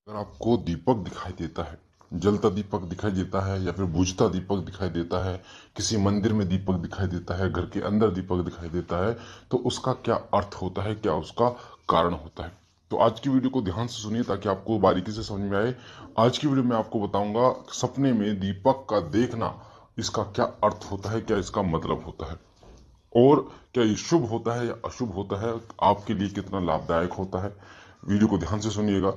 अगर आपको दीपक दिखाई देता है, जलता दीपक दिखाई देता है या फिर बुझता दीपक दिखाई देता है, किसी मंदिर में दीपक दिखाई देता है, घर के अंदर दीपक दिखाई देता है, तो उसका क्या अर्थ होता है, क्या उसका कारण होता है। तो आज की वीडियो को ध्यान से सुनिए ताकि आपको बारीकी से समझ में आए। आज की वीडियो में आपको बताऊंगा सपने में दीपक का देखना, इसका क्या अर्थ होता है, क्या इसका मतलब होता है और क्या ये शुभ होता है या अशुभ होता है, आपके लिए कितना लाभदायक होता है। वीडियो को ध्यान से सुनिएगा।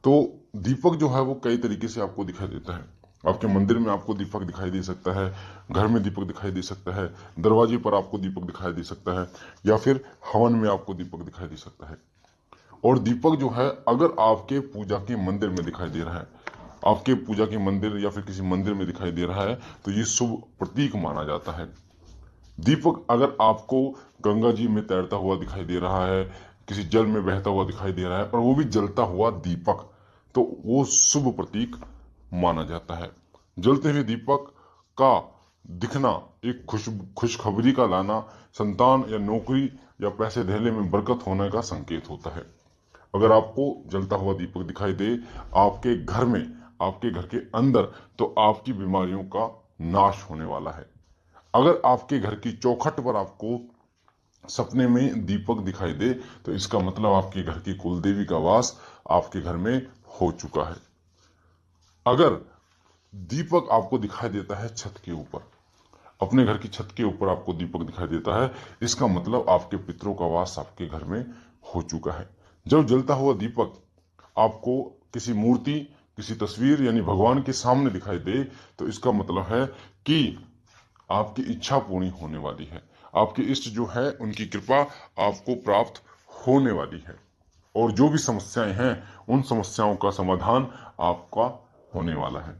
तो दीपक जो है वो कई तरीके से आपको दिखाई देता है। आपके मंदिर में आपको दीपक दिखाई दे सकता है, घर में दीपक दिखाई दे सकता है, दरवाजे पर आपको दीपक दिखाई दे सकता है या फिर हवन में आपको दीपक दिखाई दे सकता है। और दीपक जो है अगर आपके पूजा के मंदिर में दिखाई दे रहा है, आपके पूजा के मंदिर या फिर किसी मंदिर में दिखाई दे रहा है, तो ये शुभ प्रतीक माना जाता है। दीपक अगर आपको गंगा जी में तैरता हुआ दिखाई दे रहा है, किसी जल में बहता हुआ दिखाई दे रहा है और वो भी जलता हुआ दीपक, तो वो शुभ प्रतीक माना जाता है। जलते हुए दीपक का दिखना एक खुशखबरी का लाना, संतान या नौकरी या पैसे धेले में बरकत होने का संकेत होता है। अगर आपको जलता हुआ दीपक दिखाई दे आपके घर में, आपके घर के अंदर, तो आपकी बीमारियों का नाश होने वाला है। अगर आपके घर की चौखट पर आपको सपने में दीपक दिखाई दे, तो इसका मतलब आपके घर की कुलदेवी का वास आपके घर में हो चुका है। अगर दीपक आपको दिखाई देता है छत के ऊपर, अपने घर की छत के ऊपर आपको दीपक दिखाई देता है, इसका मतलब आपके पितरों का वास आपके घर में हो चुका है। जब जलता हुआ दीपक आपको किसी मूर्ति, किसी तस्वीर यानी भगवान के सामने दिखाई दे, तो इसका मतलब है कि आपकी इच्छा पूरी होने वाली है। आपके इष्ट जो है उनकी कृपा आपको प्राप्त होने वाली है और जो भी समस्याएं हैं उन समस्याओं का समाधान आपका होने वाला है।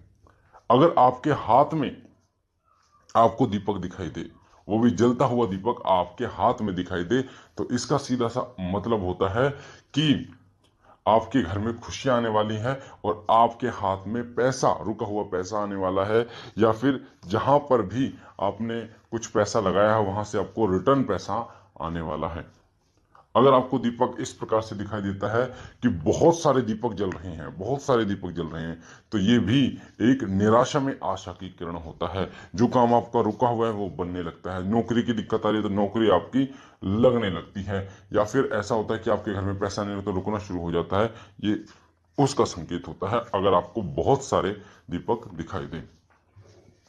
अगर आपके हाथ में आपको दीपक दिखाई दे, वो भी जलता हुआ दीपक आपके हाथ में दिखाई दे, तो इसका सीधा सा मतलब होता है कि आपके घर में खुशियां आने वाली हैं और आपके हाथ में पैसा, रुका हुआ पैसा आने वाला है, या फिर जहां पर भी आपने कुछ पैसा लगाया है वहां से आपको रिटर्न पैसा आने वाला है। अगर आपको दीपक इस प्रकार से दिखाई देता है कि बहुत सारे दीपक जल रहे हैं, बहुत सारे दीपक जल रहे हैं, तो ये भी एक निराशा में आशा की किरण होता है। जो काम आपका रुका हुआ है वो बनने लगता है। नौकरी की दिक्कत आ रही है तो नौकरी आपकी लगने लगती है, या फिर ऐसा होता है कि आपके घर में पैसा नहीं रहता तो रुकना शुरू हो जाता है। ये उसका संकेत होता है अगर आपको बहुत सारे दीपक दिखाई दें।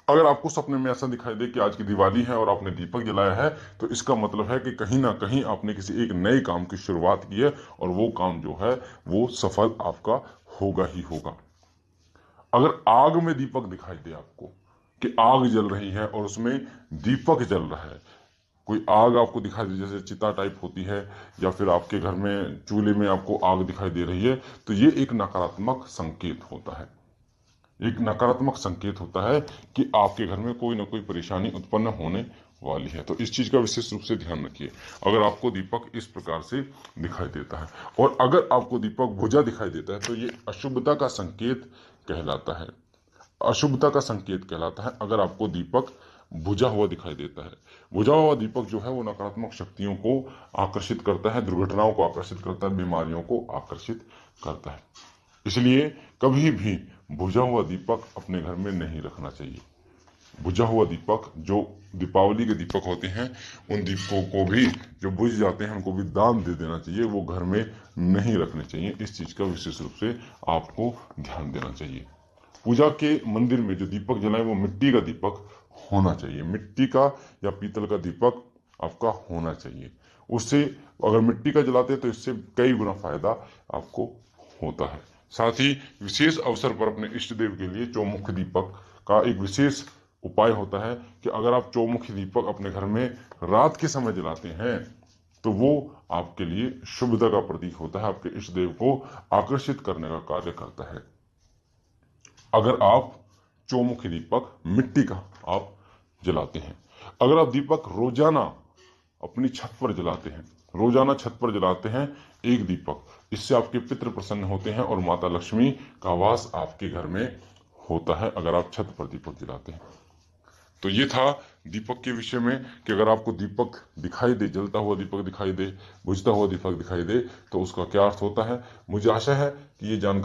अगर आपको सपने में ऐसा दिखाई दे कि आज की दिवाली है और आपने दीपक जलाया है, तो इसका मतलब है कि कहीं ना कहीं आपने किसी एक नए काम की शुरुआत की है और वो काम जो है वो सफल आपका होगा ही होगा। अगर आग में दीपक दिखाई दे आपको, कि आग जल रही है और उसमें दीपक जल रहा है, कोई आग आपको दिखाई दे जैसे चिता टाइप होती है, या फिर आपके घर में चूल्हे में आपको आग दिखाई दे रही है, तो ये एक नकारात्मक संकेत होता है। एक नकारात्मक संकेत होता है कि आपके घर में कोई ना कोई परेशानी उत्पन्न होने वाली है। तो इस चीज का विशेष रूप से ध्यान रखिए अगर आपको दीपक इस प्रकार से दिखाई देता है। और अगर आपको दीपक बुझा दिखाई देता है तो ये अशुभता का संकेत कहलाता है। अशुभता का संकेत कहलाता है अगर आपको दीपक बुझा हुआ दिखाई देता है। बुझा हुआ दीपक जो है वो नकारात्मक शक्तियों को आकर्षित करता है, दुर्घटनाओं को आकर्षित करता है, बीमारियों को आकर्षित करता है। इसलिए कभी भी बुझा हुआ दीपक अपने घर में नहीं रखना चाहिए। बुझा हुआ दीपक, जो दीपावली के दीपक होते हैं, उन दीपकों को भी जो बुझ जाते हैं उनको भी दान दे देना चाहिए, वो घर में नहीं रखने चाहिए। इस चीज का विशेष रूप से आपको ध्यान देना चाहिए। पूजा के मंदिर में जो दीपक जलाए वो मिट्टी का दीपक होना चाहिए। मिट्टी का या पीतल का दीपक आपका होना चाहिए। उससे अगर मिट्टी का जलाते हैं तो इससे कई गुना फायदा आपको होता है। साथ ही विशेष अवसर पर अपने इष्ट देव के लिए चौमुख दीपक का एक विशेष उपाय होता है कि अगर आप चौमुखी दीपक अपने घर में रात के समय जलाते हैं तो वो आपके लिए शुभता का प्रतीक होता है, आपके इष्ट देव को आकर्षित करने का कार्य करता है। अगर आप चौमुखी दीपक मिट्टी का आप जलाते हैं, अगर आप दीपक रोजाना अपनी छत पर जलाते हैं, रोजाना छत पर जलाते हैं एक दीपक, इससे आपके पितृ प्रसन्न होते हैं और माता लक्ष्मी का वास आपके घर में होता है अगर आप छत पर दीपक जलाते हैं। तो ये था दीपक के विषय में कि अगर आपको दीपक दिखाई दे, जलता हुआ दीपक दिखाई दे, बुझता हुआ दीपक दिखाई दे, तो उसका क्या अर्थ होता है। मुझे आशा है कि ये जानकारी